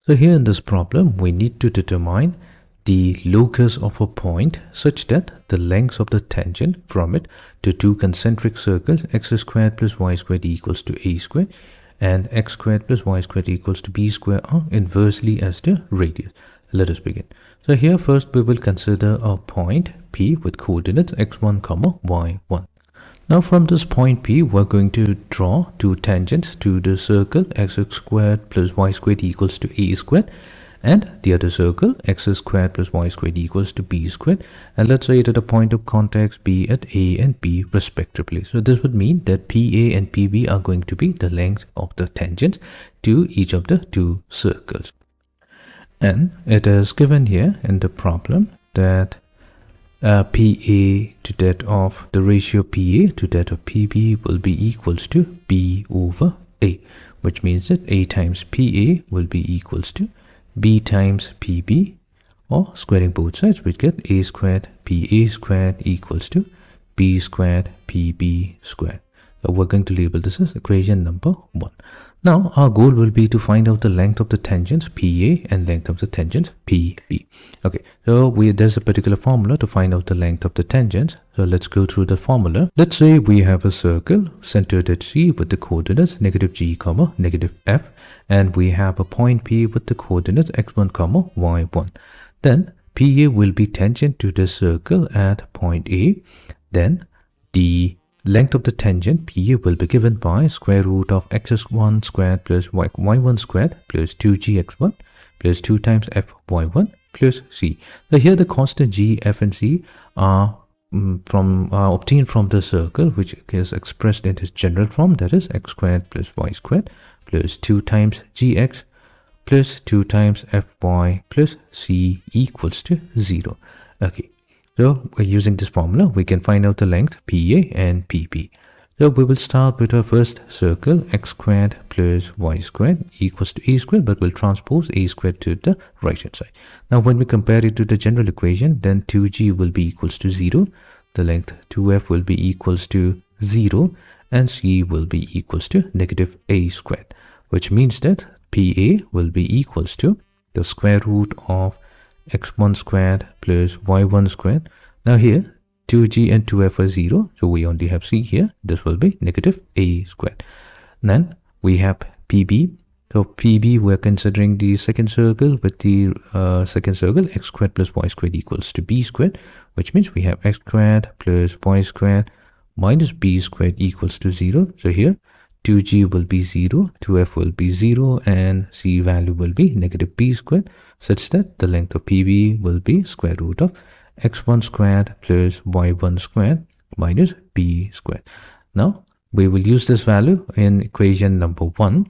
So here in this problem, we need to determine the locus of a point such that the lengths of the tangent from it to two concentric circles x squared plus y squared equals to a squared and x squared plus y squared equals to b squared are inversely as the radius. Let us begin. So here first we will consider a point P with coordinates x1, y1. Now from this point P, we're going to draw two tangents to the circle x squared plus y squared equals to a squared and the other circle x squared plus y squared equals to b squared, and let's say it at a point of contact B at A and B respectively. So this would mean that PA and PB are going to be the length of the tangents to each of the two circles. And it is given here in the problem that PA to that of the ratio PA to that of PB will be equals to B over A, which means that A times PA will be equals to B times PB, or squaring both sides, we get A squared PA squared equals to B squared PB squared. So we're going to label this as equation number 1. Now our goal will be to find out the length of the tangents PA and length of the tangents PB. Okay, so there's a particular formula to find out the length of the tangents. So let's go through the formula. Let's say we have a circle centered at C with the coordinates -g, -f, and we have a point P with the coordinates x1, y1. Then PA will be tangent to the circle at point A. Then the length of the tangent PA will be given by square root of x1 squared plus y1 squared plus 2gx1 plus 2 times fy1 plus c. So here the constant g, f and c are obtained from the circle, which is expressed in its general form, that is x squared plus y squared plus 2 times gx plus 2 times fy plus c equals to 0. Okay. So by using this formula, we can find out the length PA and PB. So we will start with our first circle, x squared plus y squared equals to a squared, but we'll transpose a squared to the right hand side. Now when we compare it to the general equation, then 2g will be equals to 0, the length 2f will be equals to 0, and c will be equals to -a squared, which means that PA will be equals to the square root of x1 squared plus y1 squared. Now here 2g and 2f are 0, so we only have c here. This will be -a squared. Then we have PB. So PB, we're considering the second circle with the second circle x squared plus y squared equals to b squared, which means we have x squared plus y squared minus b squared equals to 0. So here 2g will be 0, 2f will be 0, and c value will be -b squared, such that the length of PB will be square root of x1 squared plus y1 squared minus b squared. Now we will use this value in equation number 1.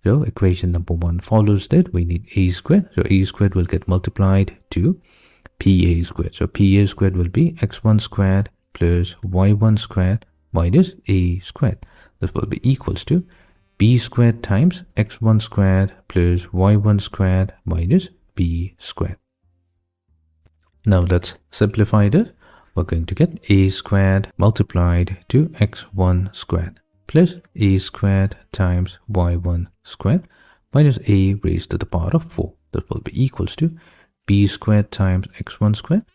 So equation number 1 follows that we need a squared. So a squared will get multiplied to PA squared. So PA squared will be x1 squared plus y1 squared minus a squared. This will be equals to b squared times x1 squared plus y1 squared minus b squared. Now let's simplify this. We're going to get a squared multiplied to x1 squared plus a squared times y1 squared minus a raised to the power of 4. That will be equals to b squared times x1 squared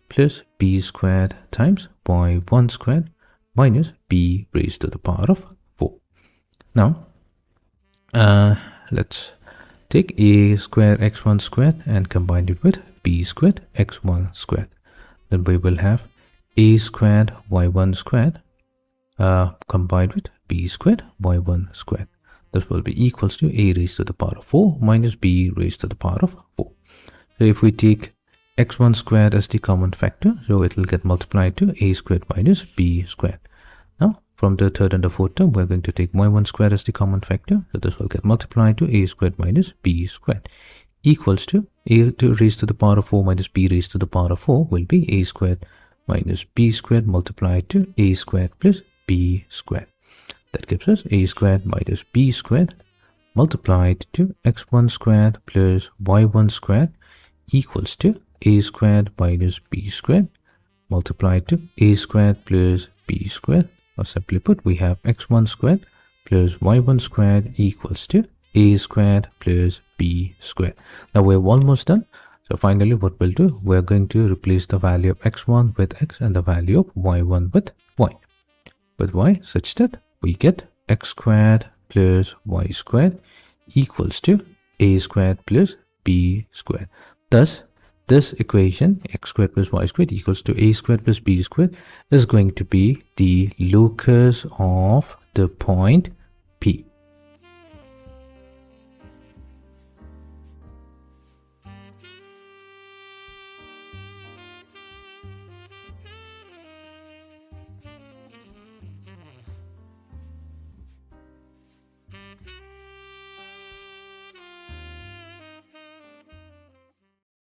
plus b squared times y1 squared minus b raised to the power of 4. Now let's take a squared x1 squared and combine it with b squared x1 squared. Then we will have a squared y1 squared combined with b squared y1 squared. This will be equals to a raised to the power of 4 minus b raised to the power of 4. So if we take x1 squared as the common factor, so it will get multiplied to a squared minus b squared. Now from the third and the fourth term, we're going to take y1 squared as the common factor. So this will get multiplied to a squared minus b squared equals to a raised to the power of 4 minus b raised to the power of 4 will be a squared minus b squared multiplied to a squared plus b squared. That gives us a squared minus b squared multiplied to x1 squared plus y1 squared equals to a squared minus b squared multiplied to a squared plus b squared. Or simply put, we have x1 squared plus y1 squared equals to a squared plus b squared. Now we're almost done. So finally what we'll do, we're going to replace the value of x1 with x and the value of y1 with y, such that we get x squared plus y squared equals to a squared plus b squared. Thus, this equation, x squared plus y squared equals to a squared plus b squared, is going to be the locus of the point